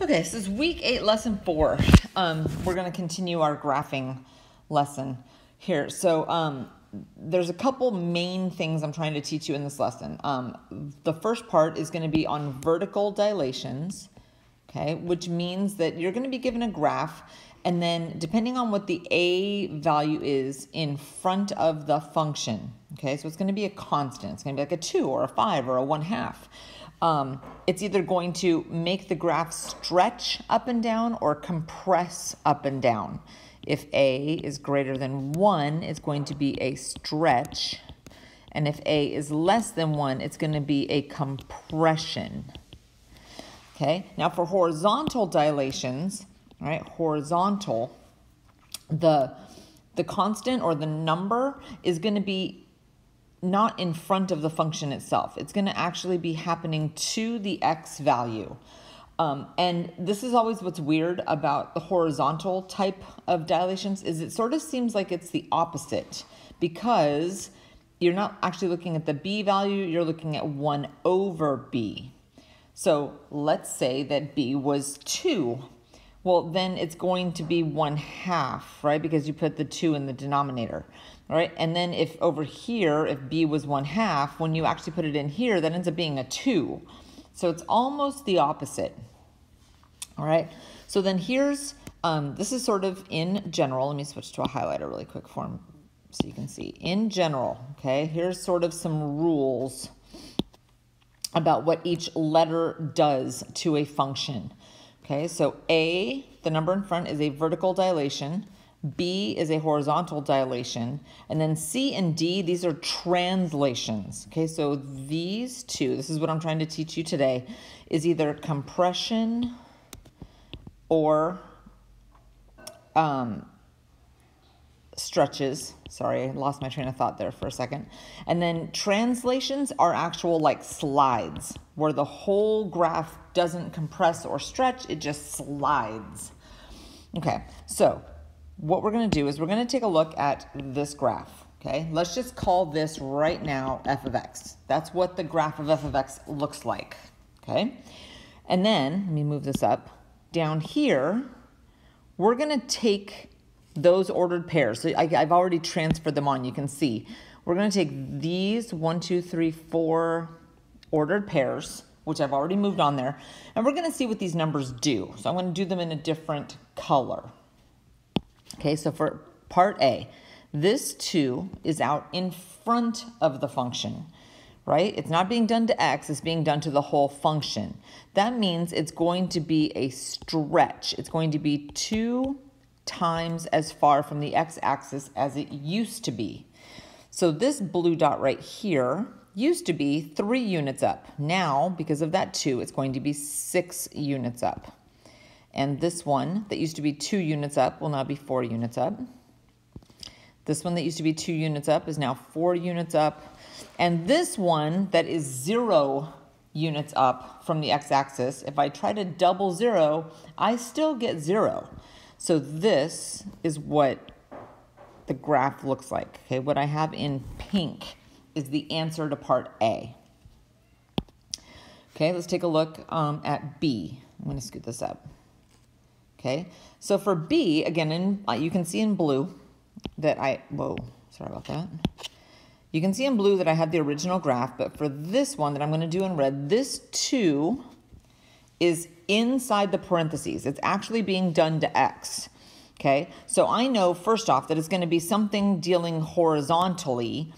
Okay, so this is week 8, lesson 4. We're going to continue our graphing lesson here. So there's a couple main things I'm trying to teach you in this lesson. The first part is going to be on vertical dilations, okay, which means that you're going to be given a graph, and then depending on what the a value is in front of the function, okay, so it's going to be a constant. It's going to be like a 2 or a 5 or a 1/2. It's either going to make the graph stretch up and down or compress up and down. If a is greater than 1, it's going to be a stretch. And if a is less than 1, it's going to be a compression. Okay, now for horizontal dilations, right, horizontal, the constant or the number is going to be not in front of the function itself. It's going to actually be happening to the x value. And this is always what's weird about the horizontal type of dilations, is it sort of seems like it's the opposite, because you're not actually looking at the b value, you're looking at 1 over b. So let's say that b was 2. Well, then it's going to be 1/2, right? Because you put the 2 in the denominator, right? And then if over here, if b was 1/2, when you actually put it in here, that ends up being a 2. So it's almost the opposite, all right? So then here's, this is sort of in general. Let me switch to a highlighter really quick for them so you can see. In general, okay, here's sort of some rules about what each letter does to a function. Okay, so A, the number in front, is a vertical dilation. B is a horizontal dilation. And then C and D, these are translations. Okay, so these two, this is what I'm trying to teach you today, is either compression or stretches. Sorry, I lost my train of thought there for a second. And then translations are actual like slides, where the whole graph doesn't compress or stretch, it just slides. Okay, so what we're going to do is we're going to take a look at this graph. Okay, let's just call this right now f of x. That's what the graph of f of x looks like. Okay, and then let me move this up. Down here, we're going to take those ordered pairs. So I've already transferred them on, you can see. We're going to take these 1, 2, 3, 4 ordered pairs, which I've already moved on there, and we're going to see what these numbers do. So I'm going to do them in a different color. Okay, so for part A, this 2 is out in front of the function, right? It's not being done to x, it's being done to the whole function. That means it's going to be a stretch. It's going to be 2 times as far from the x-axis as it used to be. So this blue dot right here used to be 3 units up. Now, because of that 2, it's going to be 6 units up. And this one that used to be 2 units up will now be 4 units up. This one that used to be 2 units up is now 4 units up. And this one that is 0 units up from the x-axis, if I try to double 0, I still get 0. So this is what the graph looks like. Okay, what I have in pink is the answer to part A. Okay, let's take a look at B. I'm going to scoot this up. Okay, so for B, again, you can see in blue that sorry about that. You can see in blue that I have the original graph, but for this one that I'm going to do in red, this 2 is inside the parentheses. It's actually being done to x. Okay, so I know first off that it's going to be something dealing horizontally,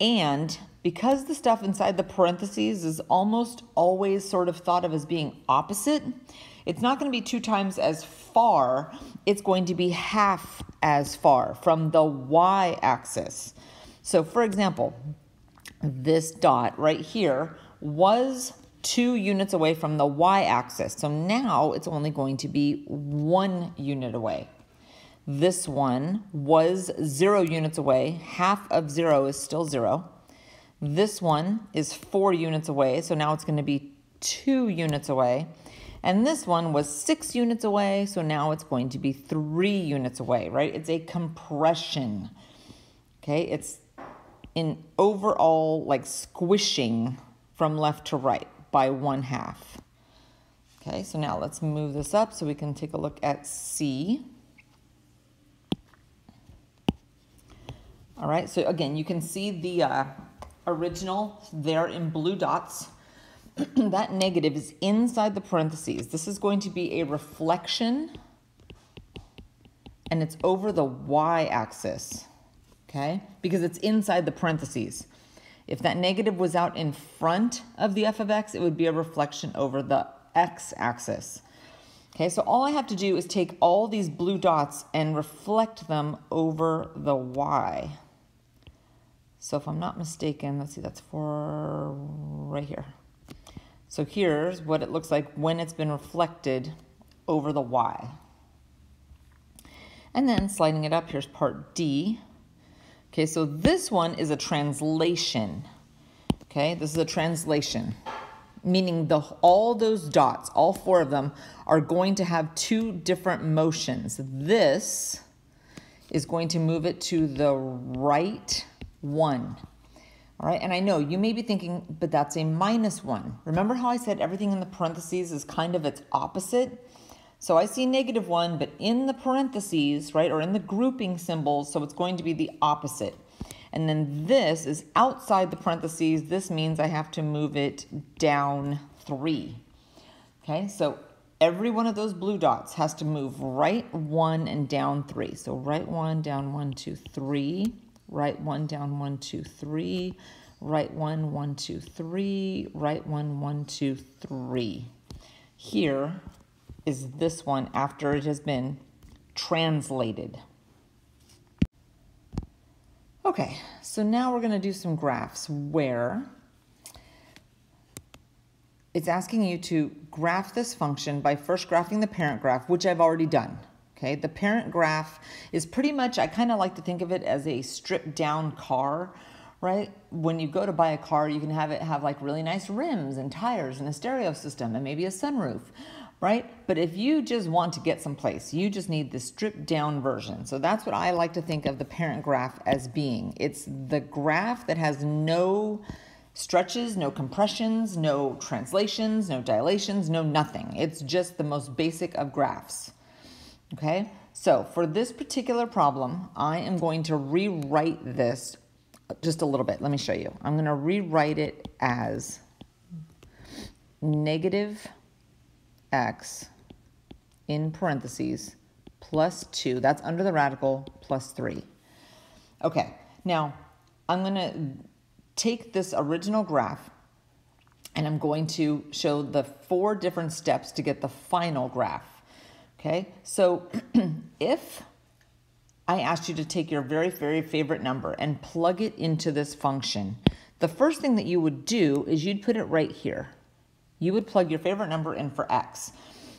and because the stuff inside the parentheses is almost always sort of thought of as being opposite, it's not going to be 2 times as far, it's going to be half as far from the y-axis. So for example, this dot right here was 2 units away from the y-axis. So now it's only going to be 1 unit away. This one was 0 units away. Half of 0 is still 0. This one is 4 units away, so now it's going to be 2 units away. And this one was 6 units away, so now it's going to be 3 units away, right? It's a compression. Okay, it's in overall like squishing from left to right by 1/2. Okay, so now let's move this up so we can take a look at C. All right, so again, you can see the original there in blue dots. That negative is inside the parentheses. This is going to be a reflection, and it's over the y-axis, okay? Because it's inside the parentheses. If that negative was out in front of the f of x, it would be a reflection over the x-axis. Okay, so all I have to do is take all these blue dots and reflect them over the y. So if I'm not mistaken, let's see, that's for right here. So here's what it looks like when it's been reflected over the y. And then sliding it up, here's part D. Okay, so this one is a translation. Okay, this is a translation, meaning all those dots, all four of them, are going to have two different motions. This is going to move it to the right one. All right, and I know you may be thinking, but that's a -1. Remember how I said everything in the parentheses is kind of its opposite? So I see -1, but in the parentheses, right, or in the grouping symbols, so it's going to be the opposite. And then this is outside the parentheses. This means I have to move it down 3. Okay, so every one of those blue dots has to move right 1 and down 3. So right 1, down 1, 2, 3. Right 1, down 1, 2, 3. Right 1, 1, 2, 3. Right 1, 1, 2, 3. Here is this one after it has been translated. Okay, so now we're going to do some graphs where it's asking you to graph this function by first graphing the parent graph, which I've already done. Okay, the parent graph is pretty much, I kind of like to think of it as a stripped down car, right? When you go to buy a car, you can have it have like really nice rims and tires and a stereo system and maybe a sunroof, right? But if you just want to get someplace, you just need the stripped down version. So that's what I like to think of the parent graph as being. It's the graph that has no stretches, no compressions, no translations, no dilations, no nothing. It's just the most basic of graphs. Okay, so for this particular problem, I am going to rewrite this just a little bit. Let me show you. I'm going to rewrite it as negative x in parentheses plus 2. That's under the radical plus 3. Okay, now I'm going to take this original graph and I'm going to show the 4 different steps to get the final graph. Okay, so if I asked you to take your very, very favorite number and plug it into this function, the first thing that you would do is you'd put it right here. You would plug your favorite number in for x.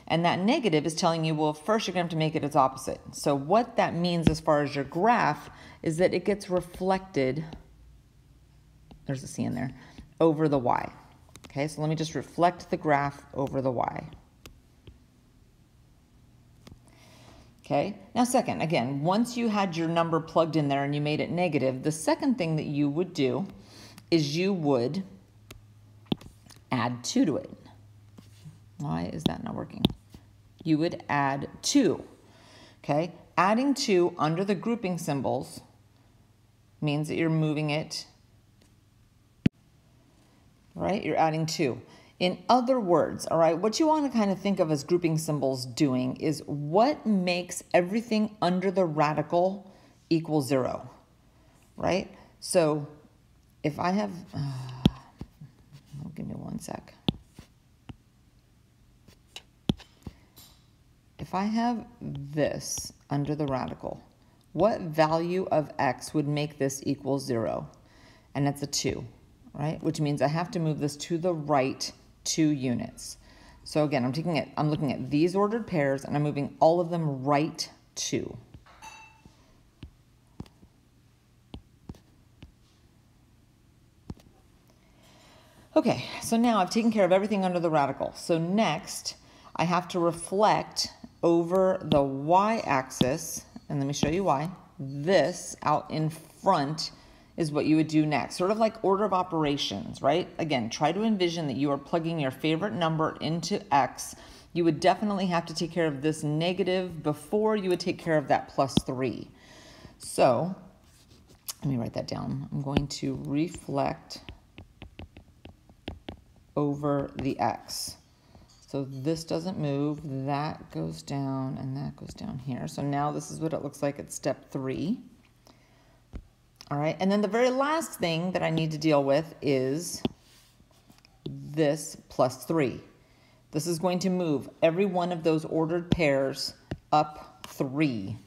And that negative is telling you, well, first you're going to have to make it its opposite. So what that means as far as your graph is that it gets reflected, there's a C in there, over the y. Okay, so let me just reflect the graph over the y. Okay, now second, again, once you had your number plugged in there and you made it negative, the second thing that you would do is you would add 2 to it. Why is that not working? You would add 2. Okay, adding 2 under the grouping symbols means that you're moving it, right? You're adding 2. In other words, all right, what you want to kind of think of as grouping symbols doing is what makes everything under the radical equal 0, right? So if I have, give me one sec. If I have this under the radical, what value of x would make this equal 0? And that's a 2, right? Which means I have to move this to the right 2 units. So again, I'm looking at these ordered pairs and I'm moving all of them right 2. Okay, so now I've taken care of everything under the radical. So next, I have to reflect over the y-axis, and let me show you why. This out in front is what you would do next, sort of like order of operations, right? Again, try to envision that you are plugging your favorite number into X. You would definitely have to take care of this negative before you would take care of that +3. So let me write that down. I'm going to reflect over the X. So this doesn't move, that goes down, and that goes down here. So now this is what it looks like at step 3. All right, and then the very last thing that I need to deal with is this +3. This is going to move every one of those ordered pairs up 3.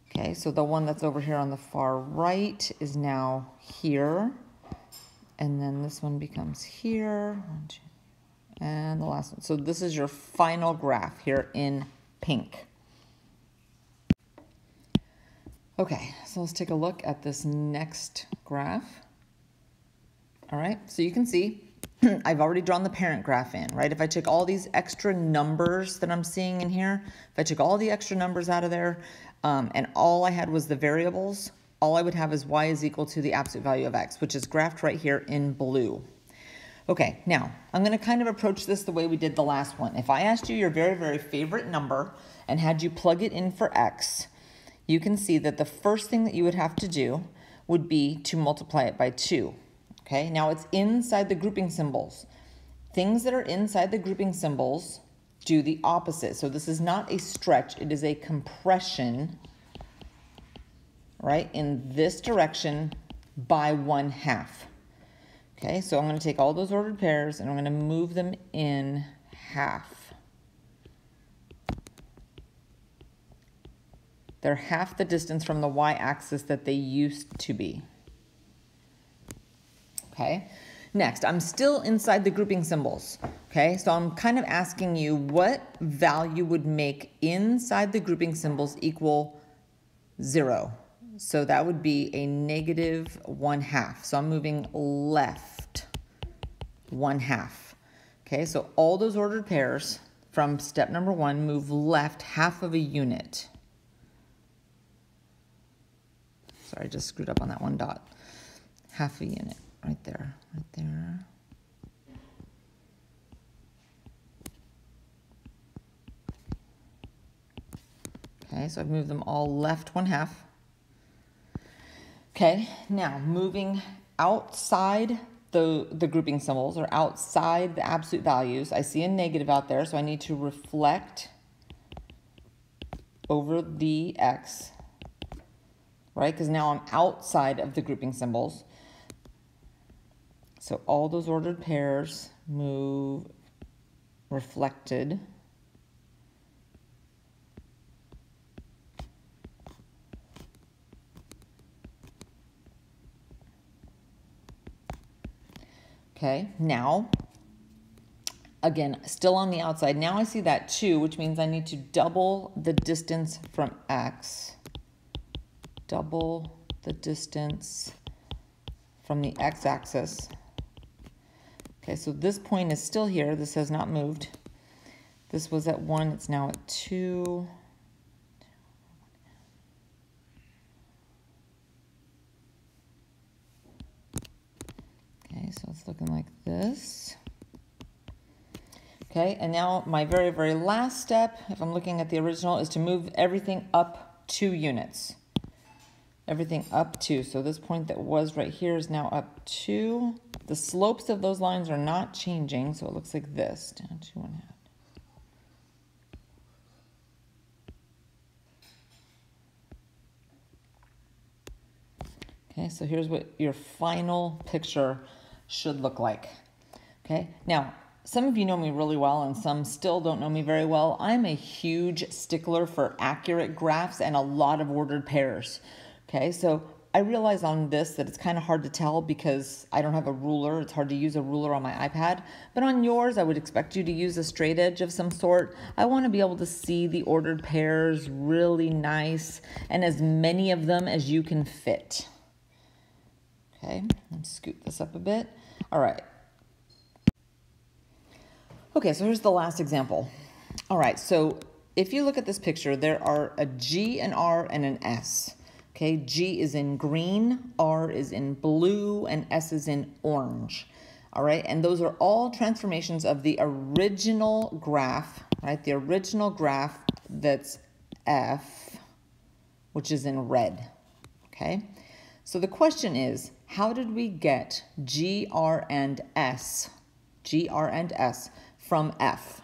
Okay, so the one that's over here on the far right is now here. And then this one becomes here. 1, 2, and the last one. So this is your final graph here in pink. Okay, so let's take a look at this next graph. All right, so you can see I've already drawn the parent graph in, right? If I took all these extra numbers that I'm seeing in here, if I took all the extra numbers out of there, and all I had was the variables, all I would have is y is equal to the absolute value of x, which is graphed right here in blue. Okay, now I'm going to kind of approach this the way we did the last one. If I asked you your very, very favorite number and had you plug it in for x, you can see that the first thing that you would have to do would be to multiply it by 2. Okay, now it's inside the grouping symbols. Things that are inside the grouping symbols do the opposite. So this is not a stretch, it is a compression, right, in this direction by 1/2. Okay, so I'm going to take all those ordered pairs and I'm going to move them in half. They're half the distance from the y-axis that they used to be. Okay, next, I'm still inside the grouping symbols. Okay, so I'm kind of asking you what value would make inside the grouping symbols equal 0. So that would be a -1/2. So I'm moving left 1/2. Okay, so all those ordered pairs from step number 1 move left half of a unit. Sorry, I just screwed up on that one dot. Half a unit, right there, right there. Okay, so I've moved them all left 1/2. Okay, now moving outside the grouping symbols or outside the absolute values, I see a negative out there, so I need to reflect over the x, right? Because now I'm outside of the grouping symbols. So all those ordered pairs move reflected. Okay, now, again, still on the outside. Now I see that 2, which means I need to double the distance from x. Double the distance from the x-axis. Okay, so this point is still here. This has not moved. This was at 1, it's now at 2. Okay, so it's looking like this. Okay, and now my very, very last step, if I'm looking at the original, is to move everything up 2 units. Everything up 2. So this point that was right here is now up 2. The slopes of those lines are not changing, so it looks like this, down 2.5. Okay, so here's what your final picture should look like. Okay, now some of you know me really well and some still don't know me very well. I'm a huge stickler for accurate graphs and a lot of ordered pairs. Okay, so I realize on this that it's kind of hard to tell because I don't have a ruler. It's hard to use a ruler on my iPad. But on yours, I would expect you to use a straight edge of some sort. I want to be able to see the ordered pairs really nice and as many of them as you can fit. Okay, let's scoot this up a bit. All right. Okay, so here's the last example. All right, so if you look at this picture, there are a G, an R, and an S. Okay, G is in green, R is in blue, and S is in orange. All right, and those are all transformations of the original graph, right? The original graph that's F, which is in red, okay? So the question is, how did we get G, R, and S from F?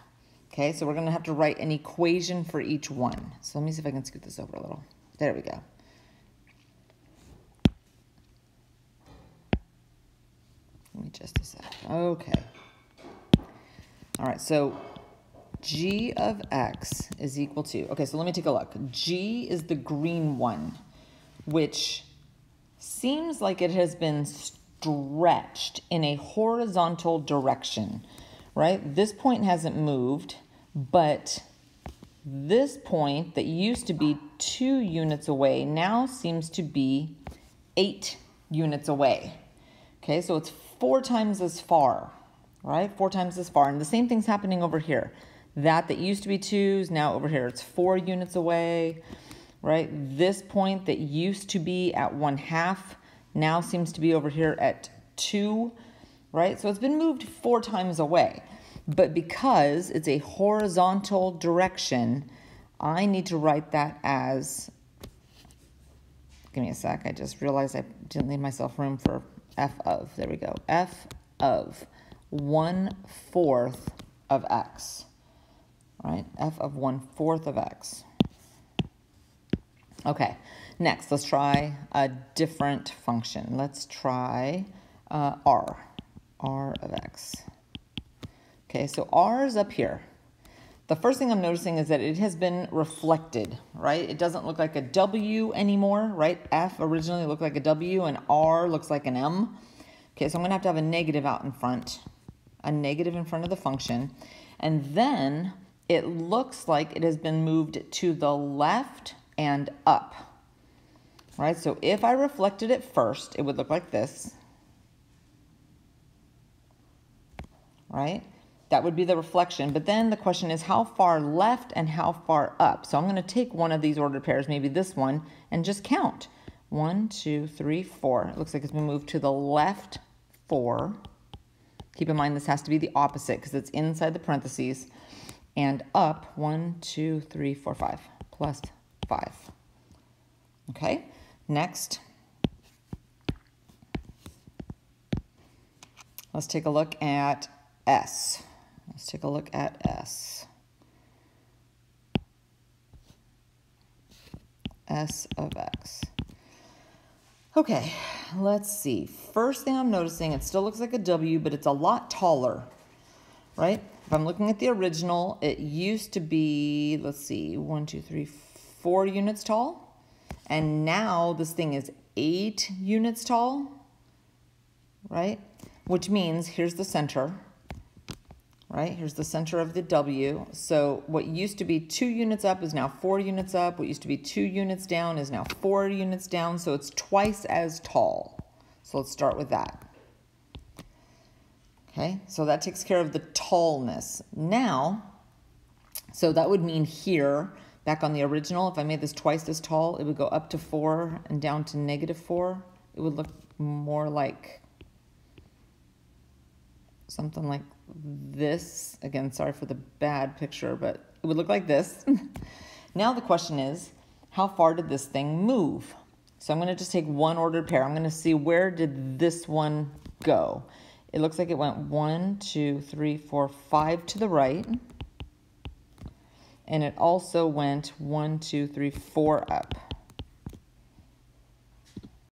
Okay, so we're gonna have to write an equation for each one. So let me see if I can scoot this over a little. There we go. Give me just a sec. Okay. All right, so G of X is equal to, okay, so let me take a look. G is the green one, which seems like it has been stretched in a horizontal direction, right? This point hasn't moved, but this point that used to be 2 units away now seems to be 8 units away. Okay, so it's 4 times as far, right? 4 times as far. And the same thing's happening over here. That used to be 2 is now over here. It's 4 units away, right? This point that used to be at 1/2 now seems to be over here at 2, right? So it's been moved 4 times away. But because it's a horizontal direction, I need to write that as, give me a sec, I just realized I didn't leave myself room for F of, there we go, F of 1/4 of X, right? F of 1/4 of X. Okay, next, let's try a different function. Let's try R of X. Okay, so R is up here. The first thing I'm noticing is that it has been reflected, right? It doesn't look like a W anymore, right? F originally looked like a W and R looks like an M. Okay, so I'm gonna have to have a negative out in front, a negative in front of the function. And then it looks like it has been moved to the left and up, right? So if I reflected it first, it would look like this, right? That would be the reflection, but then the question is how far left and how far up. So I'm gonna take one of these ordered pairs, maybe this one, and just count. 1, 2, 3, 4. It looks like it's been moved to the left 4. Keep in mind this has to be the opposite because it's inside the parentheses. And up 1, 2, 3, 4, 5, plus 5. Okay, next. Let's take a look at S. Let's take a look at S. S of X. Okay, let's see. First thing I'm noticing, it still looks like a W, but it's a lot taller, right? If I'm looking at the original, it used to be, let's see, 1, 2, 3, 4 units tall. And now this thing is 8 units tall, right? Which means here's the center. Right, here's the center of the W. So what used to be 2 units up is now 4 units up. What used to be 2 units down is now 4 units down. So it's twice as tall. So let's start with that. Okay, so that takes care of the tallness. Now, so that would mean here, back on the original, if I made this twice as tall, it would go up to 4 and down to -4. It would look more like something like this. Again, sorry for the bad picture, but it would look like this. Now the question is, how far did this thing move? So I'm going to just take one ordered pair. I'm going to see where did this one go. It looks like it went 1, 2, 3, 4, 5 to the right. And it also went 1, 2, 3, 4 up.